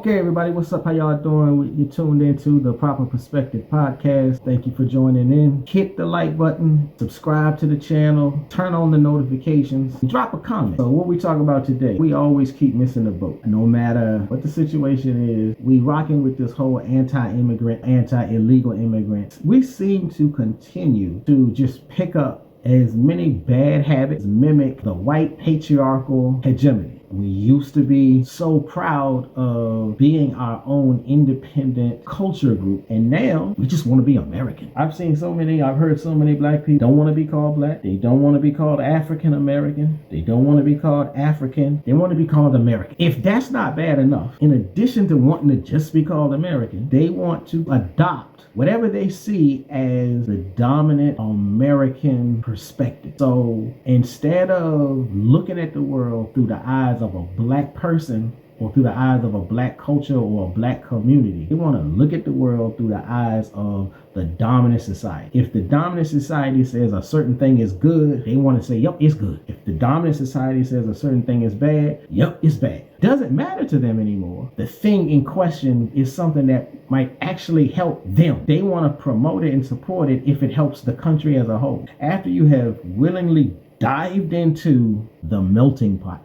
Okay, everybody, what's up? How y'all doing? You tuned into the Proper Perspective podcast. Thank you for joining in. Hit the like button, subscribe to the channel, turn on the notifications, and drop a comment. So what we talk about today, we always keep missing the boat. No matter what the situation is, we rocking with this whole anti-immigrant, anti-illegal immigrants. We seem to continue to just pick up as many bad habits, mimic the white patriarchal hegemony. We used to be so proud of being our own independent culture group, and now we just want to be American. I've heard so many black people don't want to be called black. They don't want to be called African American. They don't want to be called African. They want to be called American. If that's not bad enough, in addition to wanting to just be called American, they want to adopt whatever they see as the dominant American perspective. So instead of looking at the world through the eyes of a black person or through the eyes of a black culture or a black community, they want to look at the world through the eyes of the dominant society. If the dominant society says a certain thing is good, they want to say, yep, it's good. If the dominant society says a certain thing is bad, yep, it's bad. Doesn't matter to them anymore. The thing in question is something that might actually help them. They want to promote it and support it if it helps the country as a whole. After you have willingly dived into the melting pot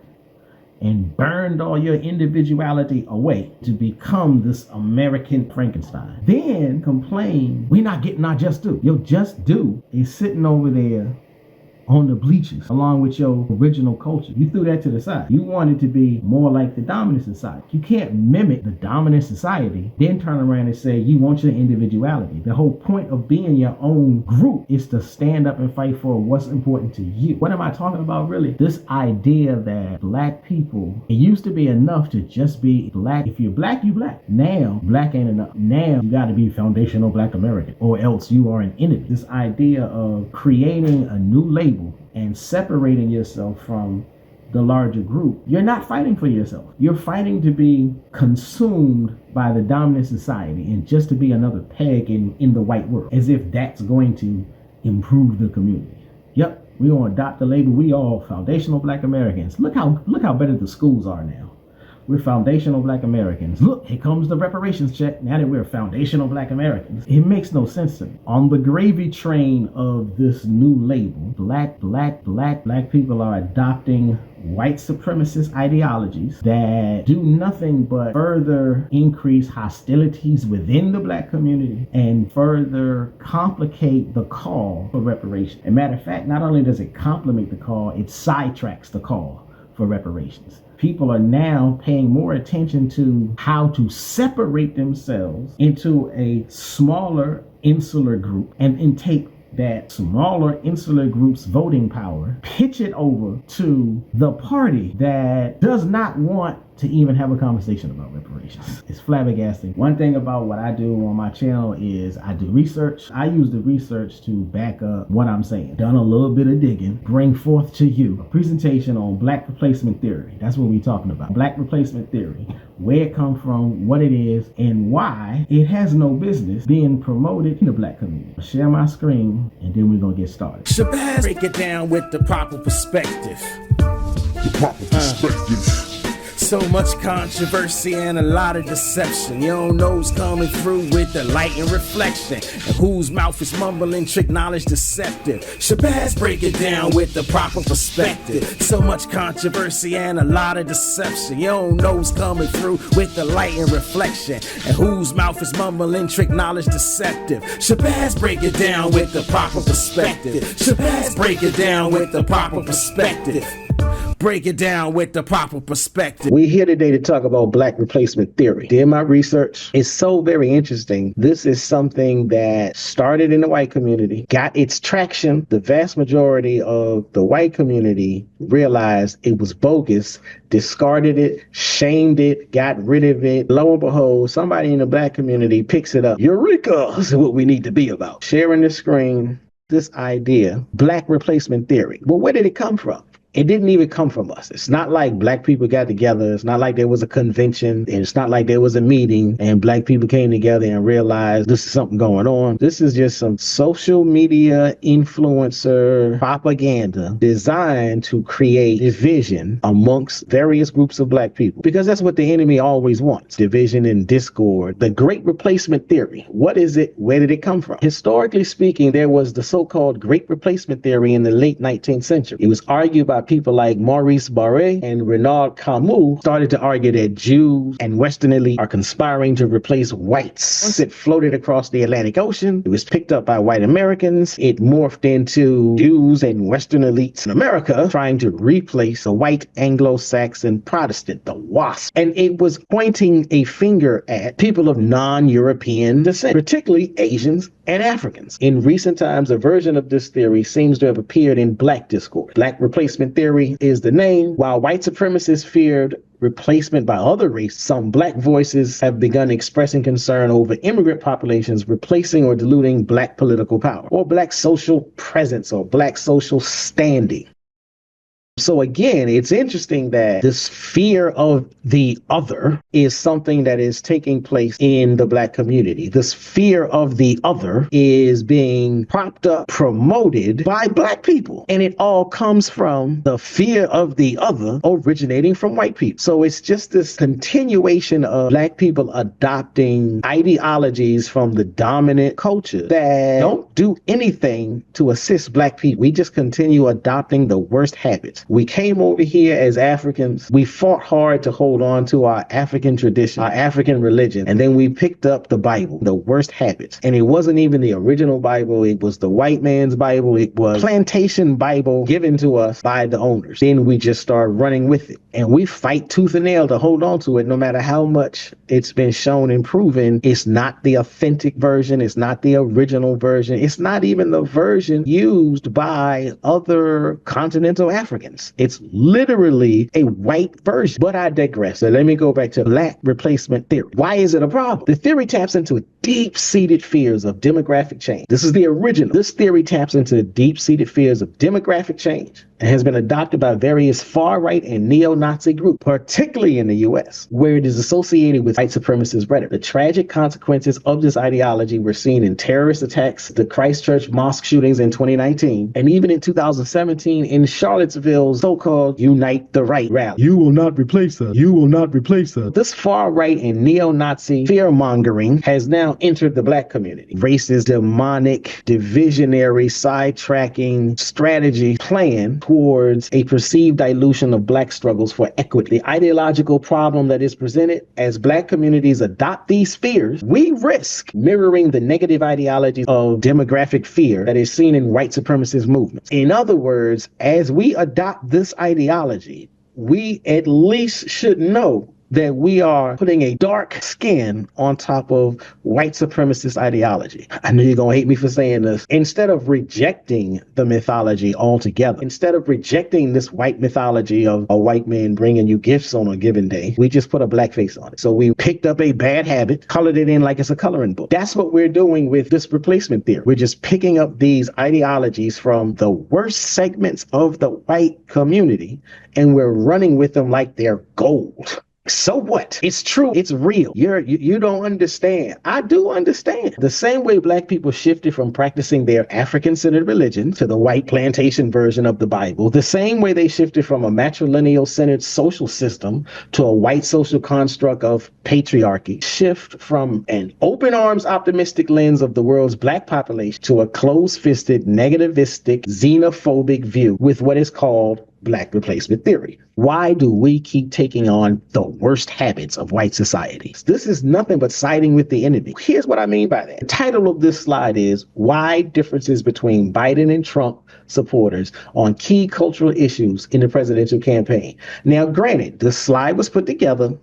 and burned all your individuality away to become this American Frankenstein, then complain we're not getting our just due. Your just due is sitting over there on the bleachers along with your original culture. You threw that to the side. You wanted to be more like the dominant society. You can't mimic the dominant society, then turn around and say you want your individuality. The whole point of being your own group is to stand up and fight for what's important to you. What am I talking about really? This idea that black people, it used to be enough to just be black. If you're black, you black. Now, black ain't enough. Now, you gotta be foundational black American or else you are an enemy. This idea of creating a new label and separating yourself from the larger group, you're not fighting for yourself. You're fighting to be consumed by the dominant society and just to be another peg in the white world, as if that's going to improve the community. Yep, we gonna adopt the label. We all foundational black Americans. Look how better the schools are now. We're foundational black Americans. Look, here comes the reparations check. Now that we're foundational black Americans. It makes no sense to me. On the gravy train of this new label, black people are adopting white supremacist ideologies that do nothing but further increase hostilities within the black community and further complicate the call for reparations. As a matter of fact, not only does it complicate the call, it sidetracks the call for reparations. People are now paying more attention to how to separate themselves into a smaller insular group and take that smaller insular group's voting power, pitch it over to the party that does not want to even have a conversation about reparations. It's flabbergasting. One thing about what I do on my channel is I do research. I use the research to back up what I'm saying. Done a little bit of digging, bring forth to you a presentation on black replacement theory. That's what we're talking about. Black replacement theory, where it comes from, what it is, and why it has no business being promoted in the black community. I'll share my screen and then we're gonna get started. Shabazz, break it down with the proper perspective. The proper perspective. So much controversy and a lot of deception. You don't know who's coming through with the light and reflection, and whose mouth is mumbling, trick knowledge deceptive. Shabazz, break it down with the proper perspective. So much controversy and a lot of deception. You don't know who's coming through with the light and reflection, and whose mouth is mumbling, trick knowledge deceptive. Shabazz, break it down with the proper perspective. Shabazz, break it down with the proper perspective. Break it down with the proper perspective. We're here today to talk about black replacement theory. Did my research. It's so very interesting. This is something that started in the white community, got its traction. The vast majority of the white community realized it was bogus, discarded it, shamed it, got rid of it. Lo and behold, somebody in the black community picks it up. Eureka! This is what we need to be about. Sharing the screen, this idea, black replacement theory. Well, where did it come from? It didn't even come from us. It's not like black people got together. It's not like there was a convention, and it's not like there was a meeting and black people came together and realized this is something going on. This is just some social media influencer propaganda designed to create division amongst various groups of black people, because that's what the enemy always wants: division and discord. The Great Replacement Theory. What is it? Where did it come from? Historically speaking, there was the so-called Great Replacement Theory in the late 19th century. It was argued by people like Maurice Barré and Renaud Camus. Started to argue that Jews and Western elite are conspiring to replace whites. Once it floated across the Atlantic Ocean, it was picked up by white Americans. It morphed into Jews and Western elites in America trying to replace the white Anglo-Saxon Protestant, the WASP. And it was pointing a finger at people of non-European descent, particularly Asians and Africans. In recent times, a version of this theory seems to have appeared in black discourse. Black Replacement Theory is the name. While white supremacists feared replacement by other races, some black voices have begun expressing concern over immigrant populations replacing or diluting black political power, or black social presence, or black social standing. So again, it's interesting that this fear of the other is something that is taking place in the black community. This fear of the other is being propped up, promoted by black people. And it all comes from the fear of the other originating from white people. So it's just this continuation of black people adopting ideologies from the dominant culture that don't do anything to assist black people. We just continue adopting the worst habits. We came over here as Africans. We fought hard to hold on to our African tradition, our African religion, and then we picked up the Bible, the worst habits. And it wasn't even the original Bible. It was the white man's Bible. It was plantation Bible given to us by the owners. Then we just start running with it. And we fight tooth and nail to hold on to it, no matter how much it's been shown and proven it's not the authentic version. It's not the original version. It's not even the version used by other continental Africans. It's literally a white version. But I digress. So let me go back to black replacement theory. Why is it a problem? The theory taps into deep-seated fears of demographic change. This is the original. This theory taps into deep-seated fears of demographic change and has been adopted by various far-right and neo-Nazi groups, particularly in the U.S., where it is associated with white supremacist rhetoric. The tragic consequences of this ideology were seen in terrorist attacks, the Christchurch mosque shootings in 2019, and even in 2017 in Charlottesville's so-called Unite the Right rally. You will not replace us. You will not replace us. This far-right and neo-Nazi fear-mongering has now entered the black community. Racist, demonic, divisionary, sidetracking strategy plan towards a perceived dilution of black struggles for equity. The ideological problem that is presented as black communities adopt these fears, we risk mirroring the negative ideology of demographic fear that is seen in white supremacist movements. In other words, as we adopt this ideology, we at least should know that we are putting a dark skin on top of white supremacist ideology. I know you're going to hate me for saying this. Instead of rejecting the mythology altogether, instead of rejecting this white mythology of a white man bringing you gifts on a given day, we just put a black face on it. So we picked up a bad habit, colored it in like it's a coloring book. That's what we're doing with this replacement theory. We're just picking up these ideologies from the worst segments of the white community, and we're running with them like they're gold. So what? It's true. It's real. You don't understand. I do understand. The same way black people shifted from practicing their African-centered religion to the white plantation version of the Bible, the same way they shifted from a matrilineal-centered social system to a white social construct of patriarchy, shift from an open arms optimistic lens of the world's black population to a closed-fisted, negativistic, xenophobic view with what is called black replacement theory. Why do we keep taking on the worst habits of white society? This is nothing but siding with the enemy. Here's what I mean by that. The title of this slide is Wide Differences Between Biden and Trump Supporters on Key Cultural Issues in the Presidential Campaign. Now, granted, this slide was put together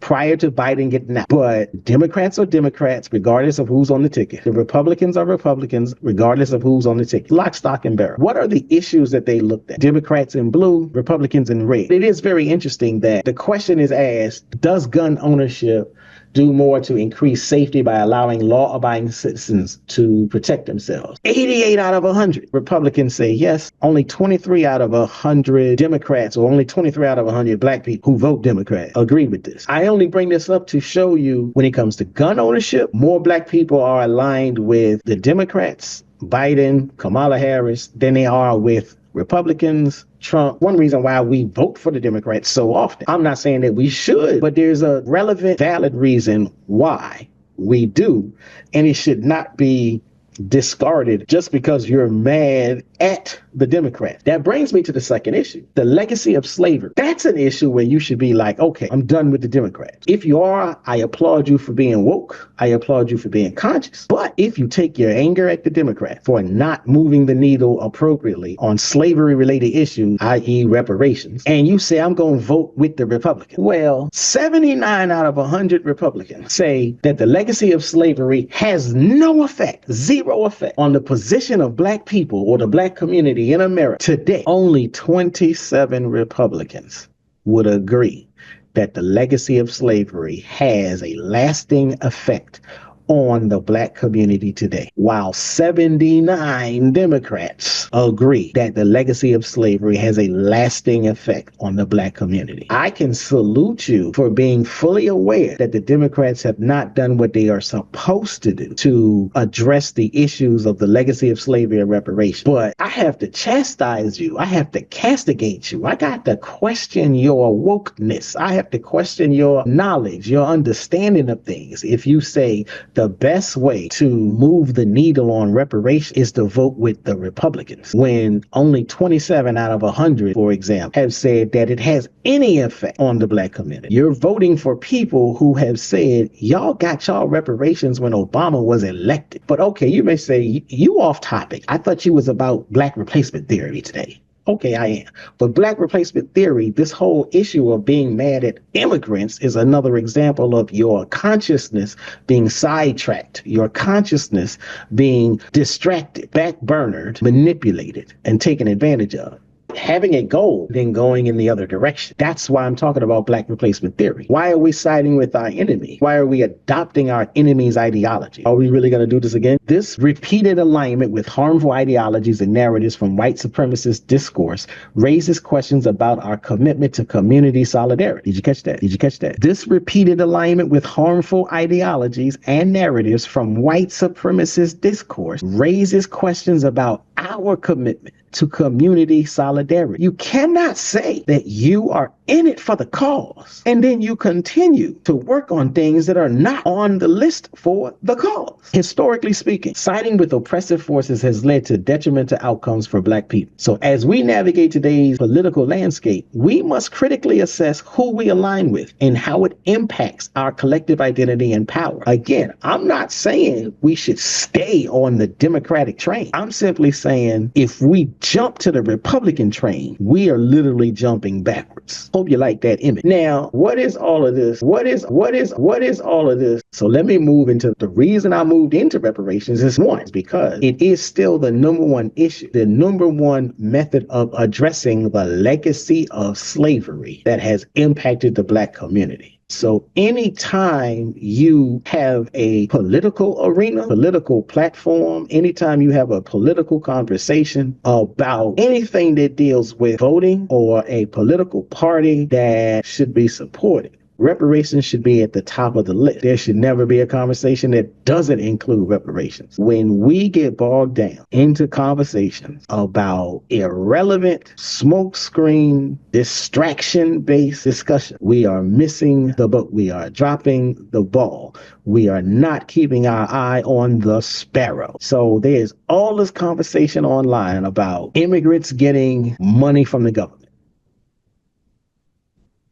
prior to Biden getting out. But Democrats are Democrats, regardless of who's on the ticket. The Republicans are Republicans, regardless of who's on the ticket. Lock, stock, and barrel. What are the issues that they looked at? Democrats in blue, Republicans in red. It is very interesting that the question is asked, does gun ownership do more to increase safety by allowing law-abiding citizens to protect themselves? 88 out of 100 Republicans say yes. Only 23 out of 100 Democrats, or only 23 out of 100 black people who vote Democrat agree with this. I only bring this up to show you when it comes to gun ownership, more black people are aligned with the Democrats, Biden, Kamala Harris, than they are with Republicans, Trump. One reason why we vote for the Democrats so often, I'm not saying that we should, but there's a relevant, valid reason why we do, and it should not be discarded just because you're mad at the Democrats. That brings me to the second issue, the legacy of slavery. That's an issue where you should be like, okay, I'm done with the Democrats. If you are, I applaud you for being woke. I applaud you for being conscious. But if you take your anger at the Democrats for not moving the needle appropriately on slavery related issues, i.e. reparations, and you say, I'm going to vote with the Republicans. Well, 79 out of 100 Republicans say that the legacy of slavery has no effect, zero effect on the position of black people or the black community in America today. Only 27 Republicans would agree that the legacy of slavery has a lasting effect on the black community today, while 79 Democrats agree that the legacy of slavery has a lasting effect on the black community. I can salute you for being fully aware that the Democrats have not done what they are supposed to do to address the issues of the legacy of slavery and reparations. But I have to chastise you. I have to castigate you. I got to question your wokeness. I have to question your knowledge, your understanding of things. If you say the best way to move the needle on reparations is to vote with the Republicans, when only 27 out of 100, for example, have said that it has any effect on the black community. You're voting for people who have said, y'all got y'all reparations when Obama was elected. But okay, you may say, you off topic. I thought you was about black replacement theory today. Okay, I am. But black replacement theory, this whole issue of being mad at immigrants is another example of your consciousness being sidetracked, your consciousness being distracted, backburnered, manipulated, and taken advantage of. Having a goal, then going in the other direction. That's why I'm talking about black replacement theory. Why are we siding with our enemy? Why are we adopting our enemy's ideology? Are we really going to do this again? This repeated alignment with harmful ideologies and narratives from white supremacist discourse raises questions about our commitment to community solidarity. Did you catch that? Did you catch that? This repeated alignment with harmful ideologies and narratives from white supremacist discourse raises questions about our commitment to community solidarity. You cannot say that you are in it for the cause and then you continue to work on things that are not on the list for the cause. Historically speaking, siding with oppressive forces has led to detrimental outcomes for black people. So as we navigate today's political landscape, we must critically assess who we align with and how it impacts our collective identity and power. Again, I'm not saying we should stay on the Democratic train. I'm simply saying if we jump to the Republican train, we are literally jumping backwards. Hope you like that image. Now, what is all of this? What is all of this? So let me move into the reason I moved into reparations is one, because it is still the number one issue, the number one method of addressing the legacy of slavery that has impacted the black community. So anytime you have a political arena, political platform, anytime you have a political conversation about anything that deals with voting or a political party that should be supported, reparations should be at the top of the list. There should never be a conversation that doesn't include reparations. When we get bogged down into conversations about irrelevant, smokescreen, distraction-based discussion, we are missing the boat. We are dropping the ball. We are not keeping our eye on the sparrow. So there's all this conversation online about immigrants getting money from the government.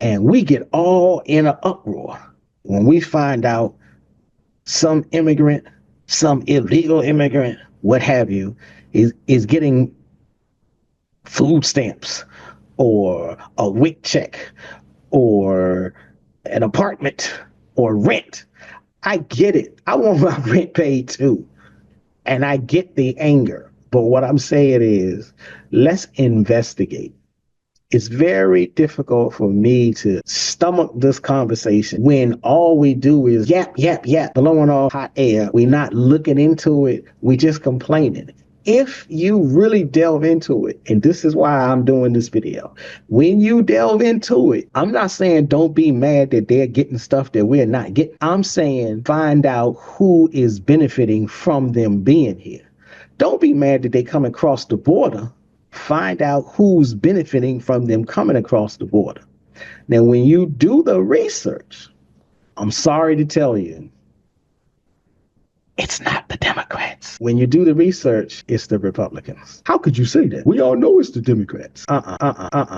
And we get all in an uproar when we find out some immigrant, some illegal immigrant, what have you, is getting food stamps or a WIC check or an apartment or rent. I get it. I want my rent paid too. And I get the anger. But what I'm saying is, let's investigate. It's very difficult for me to stomach this conversation when all we do is yap, blowing off hot air. We're not looking into it. We just complaining. If you really delve into it, and this is why I'm doing this video, when you delve into it, I'm not saying don't be mad that they're getting stuff that we're not getting. I'm saying find out who is benefiting from them being here. Don't be mad that they come across the border. Find out who's benefiting from them coming across the border. Now, when you do the research, I'm sorry to tell you, it's not the Democrats. When you do the research, it's the Republicans. How could you say that? We all know it's the Democrats.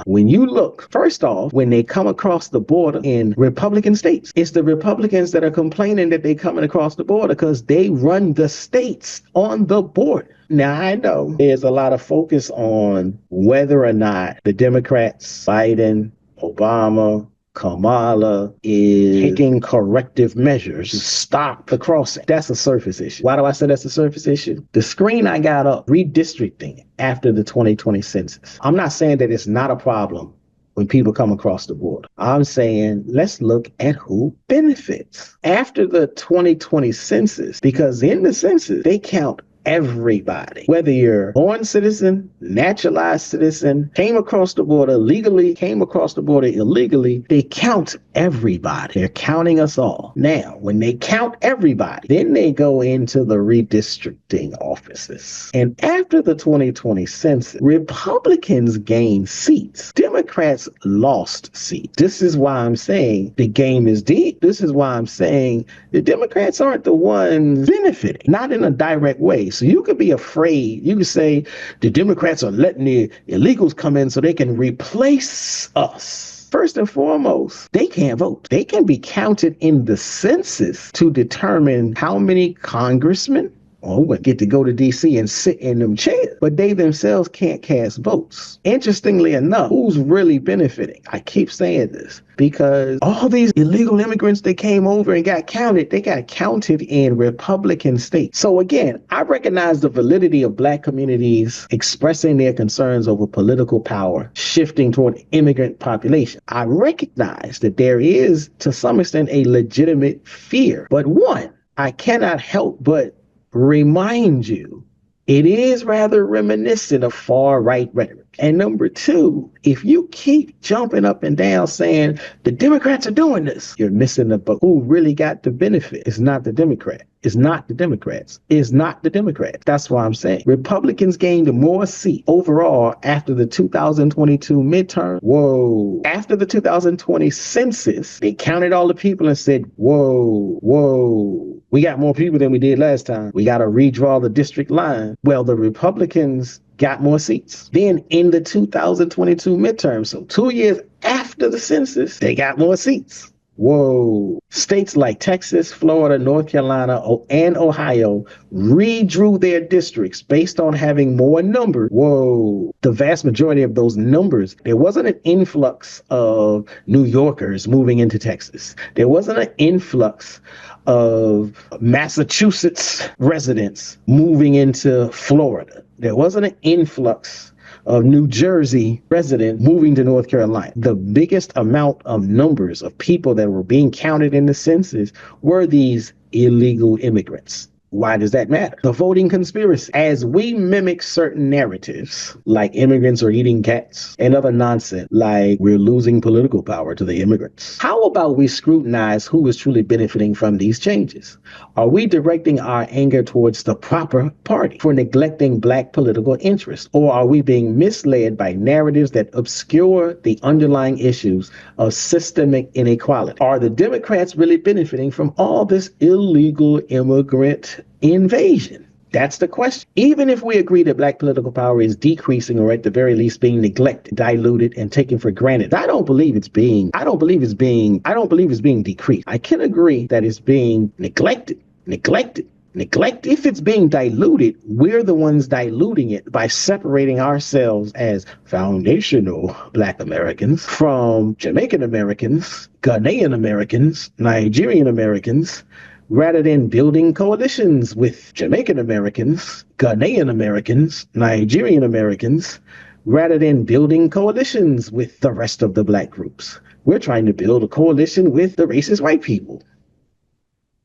When you look, first off, when they come across the border in Republican states, it's the Republicans that are complaining that they're coming across the border because they run the states on the border. Now, I know there's a lot of focus on whether or not the Democrats, Biden, Obama, Kamala is taking corrective measures to stop the crossing. That's a surface issue. Why do I say that's a surface issue? The screen I got up, redistricting after the 2020 census. I'm not saying that it's not a problem when people come across the border. I'm saying let's look at who benefits after the 2020 census, because in the census, they count everybody, whether you're born citizen, naturalized citizen, came across the border legally, came across the border illegally, they count everybody. They're counting us all. Now, when they count everybody, then they go into the redistricting offices. And after the 2020 census, Republicans gained seats. Democrats lost seats. This is why I'm saying the game is deep. This is why I'm saying the Democrats aren't the ones benefiting, not in a direct way. So you could be afraid. You could say the Democrats are letting the illegals come in so they can replace us. First and foremost, they can't vote. They can be counted in the census to determine how many congressmen get to go to D.C. and sit in them chairs, but they themselves can't cast votes. Interestingly enough, who's really benefiting? I keep saying this because all these illegal immigrants that came over and got counted, they got counted in Republican states. So again, I recognize the validity of Black communities expressing their concerns over political power shifting toward immigrant population. I recognize that there is, to some extent, a legitimate fear. But one, I cannot help but remind you, it is rather reminiscent of far-right rhetoric. And number two, if you keep jumping up and down saying the Democrats are doing this, you're missing the boat. Who really got the benefit? It's not the Democrat. It's not the Democrats. It's not the Democrats. That's why I'm saying Republicans gained more seats overall after the 2022 midterm. Whoa. After the 2020 census, they counted all the people and said, whoa, we got more people than we did last time. We got to redraw the district line. Well, the Republicans got more seats. Then in the 2022 midterm, so 2 years after the census, they got more seats. Whoa. States like Texas, Florida, North Carolina, and Ohio redrew their districts based on having more numbers. Whoa. The vast majority of those numbers, there wasn't an influx of New Yorkers moving into Texas. There wasn't an influx of Massachusetts residents moving into Florida. There wasn't an influx of New Jersey residents moving to North Carolina. The biggest amount of numbers of people that were being counted in the census were these illegal immigrants. Why does that matter? The voting conspiracy. As we mimic certain narratives, like immigrants are eating cats and other nonsense, like we're losing political power to the immigrants. How about we scrutinize who is truly benefiting from these changes? Are we directing our anger towards the proper party for neglecting Black political interests? Or are we being misled by narratives that obscure the underlying issues of systemic inequality? Are the Democrats really benefiting from all this illegal immigrant invasion? That's the question. Even if we agree that Black political power is decreasing, or at the very least being neglected, diluted, and taken for granted, I don't believe it's being decreased. I can agree that it's being neglected, neglect. If it's being diluted, we're the ones diluting it by separating ourselves as foundational Black Americans from Jamaican Americans, Ghanaian Americans, Nigerian Americans, rather than building coalitions with Jamaican Americans, Ghanaian Americans, Nigerian Americans, rather than building coalitions with the rest of the Black groups. We're trying to build a coalition with the racist white people.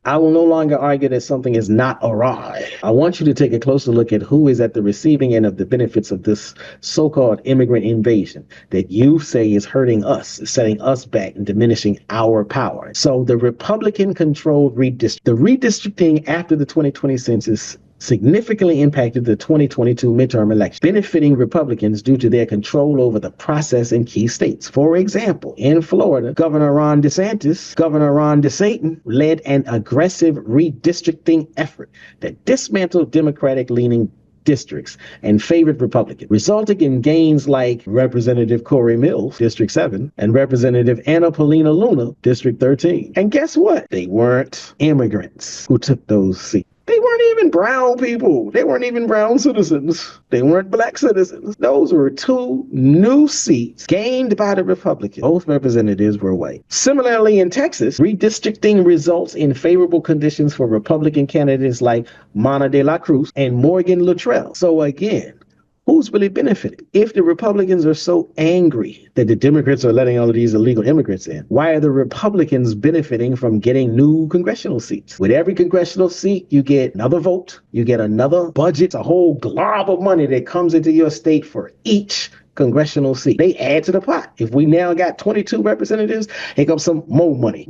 I will no longer argue that something is not awry. I want you to take a closer look at who is at the receiving end of the benefits of this so-called immigrant invasion that you say is hurting us, setting us back and diminishing our power. So the Republican-controlled redistricting after the 2020 census significantly impacted the 2022 midterm election, benefiting Republicans due to their control over the process in key states. For example, in Florida, Governor Ron DeSantis led an aggressive redistricting effort that dismantled Democratic-leaning districts and favored Republicans, resulting in gains like Representative Corey Mills, District 7, and Representative Anna Paulina Luna, District 13. And guess what? They weren't immigrants who took those seats. They weren't even brown people. They weren't even brown citizens. They weren't Black citizens. Those were two new seats gained by the Republicans. Both representatives were white. Similarly, in Texas, redistricting results in favorable conditions for Republican candidates like Mana de la Cruz and Morgan Luttrell. So again, who's really benefiting? If the Republicans are so angry that the Democrats are letting all of these illegal immigrants in, why are the Republicans benefiting from getting new congressional seats? With every congressional seat, you get another vote, you get another budget, a whole glob of money that comes into your state for each congressional seat. They add to the pot. If we now got 22 representatives, here comes some more money.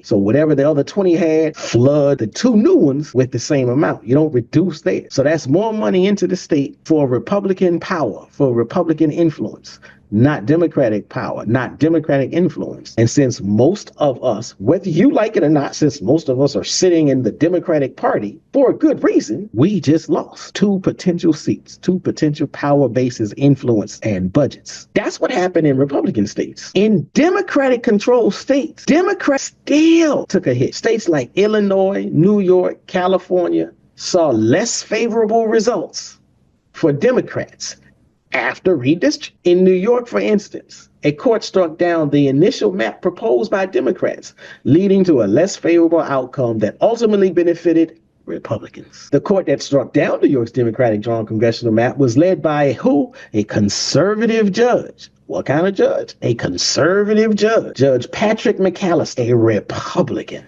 So whatever the other 20 had, flood the two new ones with the same amount. You don't reduce that. So that's more money into the state for Republican power, for Republican influence. Not Democratic power, not Democratic influence. And since most of us, whether you like it or not, since most of us are sitting in the Democratic Party for a good reason, we just lost two potential seats, two potential power bases, influence, and budgets. That's what happened in Republican states. In Democratic controlled states, Democrats still took a hit. States like Illinois, New York, California saw less favorable results for Democrats after redistricting. In New York, for instance, a court struck down the initial map proposed by Democrats, leading to a less favorable outcome that ultimately benefited Republicans. The court that struck down New York's Democratic drawn congressional map was led by who? A conservative judge. What kind of judge? A conservative judge. Judge Patrick McAllister, a Republican,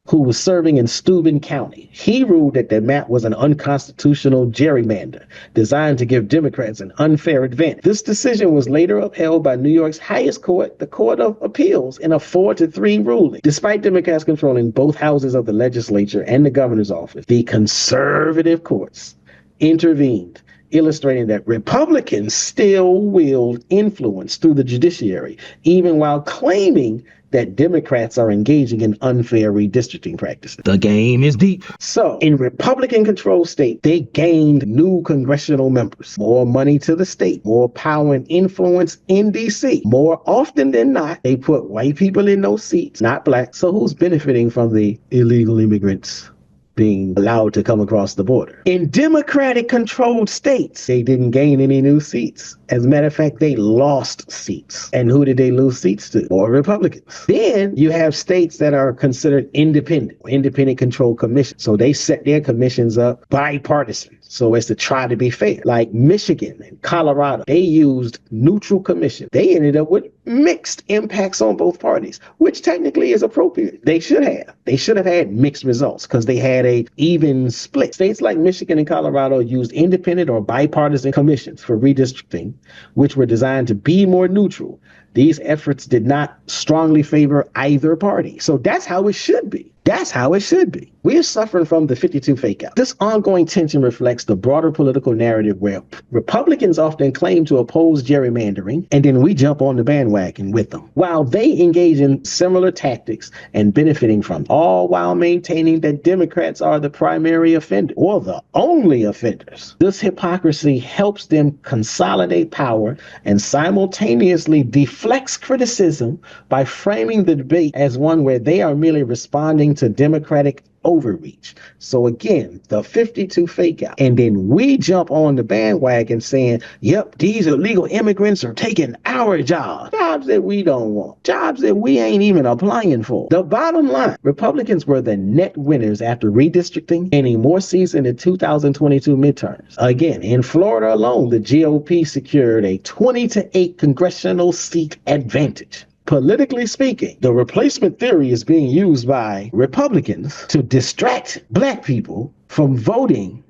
who was serving in Steuben County. He ruled that the map was an unconstitutional gerrymander designed to give Democrats an unfair advantage. This decision was later upheld by New York's highest court, the Court of Appeals, in a 4-3 ruling. Despite Democrats controlling both houses of the legislature and the governor's office, the conservative courts intervened, illustrating that Republicans still wield influence through the judiciary, even while claiming that Democrats are engaging in unfair redistricting practices. The game is deep. So in Republican-controlled states, they gained new congressional members, more money to the state, more power and influence in D.C. More often than not, they put white people in those seats, not Black. So who's benefiting from the illegal immigrants being allowed to come across the border? In Democratic-controlled states, they didn't gain any new seats. As a matter of fact, they lost seats. And who did they lose seats to? More Republicans. Then you have states that are considered independent control commissions. So they set their commissions up bipartisan, so as to try to be fair. Like Michigan and Colorado, they used neutral commission. They ended up with mixed impacts on both parties, which technically is appropriate. They should have. They should have had mixed results because they had a even split. States like Michigan and Colorado used independent or bipartisan commissions for redistricting, which were designed to be more neutral. These efforts did not strongly favor either party. So that's how it should be. That's how it should be. We are suffering from the 52 fake out. This ongoing tension reflects the broader political narrative where Republicans often claim to oppose gerrymandering, and then we jump on the bandwagon with them, while they engage in similar tactics and benefiting from, all while maintaining that Democrats are the primary offender or the only offenders. This hypocrisy helps them consolidate power and simultaneously deflects criticism by framing the debate as one where they are merely responding to Democratic overreach. So again, the 52 fake out. And then we jump on the bandwagon saying, yep, these illegal immigrants are taking our jobs. Jobs that we don't want. Jobs that we ain't even applying for. The bottom line, Republicans were the net winners after redistricting, gaining more seats in the 2022 midterms. Again, in Florida alone, the GOP secured a 20-8 congressional seat advantage. Politically speaking, the replacement theory is being used by Republicans to distract black people from voting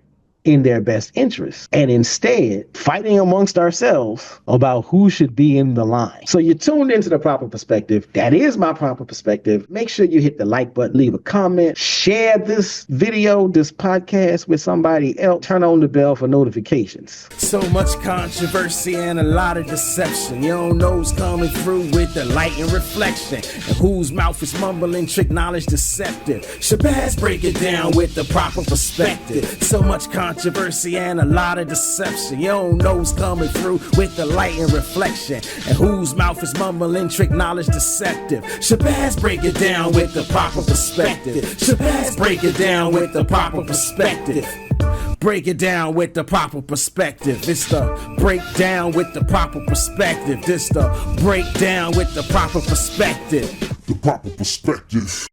in their best interests and instead fighting amongst ourselves about who should be in the line. So you tuned into The Proper Perspective. That is my proper perspective. Make sure you hit the like button, leave a comment, share this video, this podcast with somebody else, turn on the bell for notifications. So much controversy and a lot of deception. You don't know who's coming through with the light and reflection, and whose mouth is mumbling, trick knowledge deceptive. Shabazz break it down with the proper perspective. So much controversy and a lot of deception. You don't know who's coming through with the light and reflection, and whose mouth is mumbling, trick knowledge deceptive. Shabazz break it down with the proper perspective. Shabazz break it down with the proper perspective. Break it down with the proper perspective. It's the breakdown with the proper perspective. This the breakdown with the proper perspective. The proper perspective.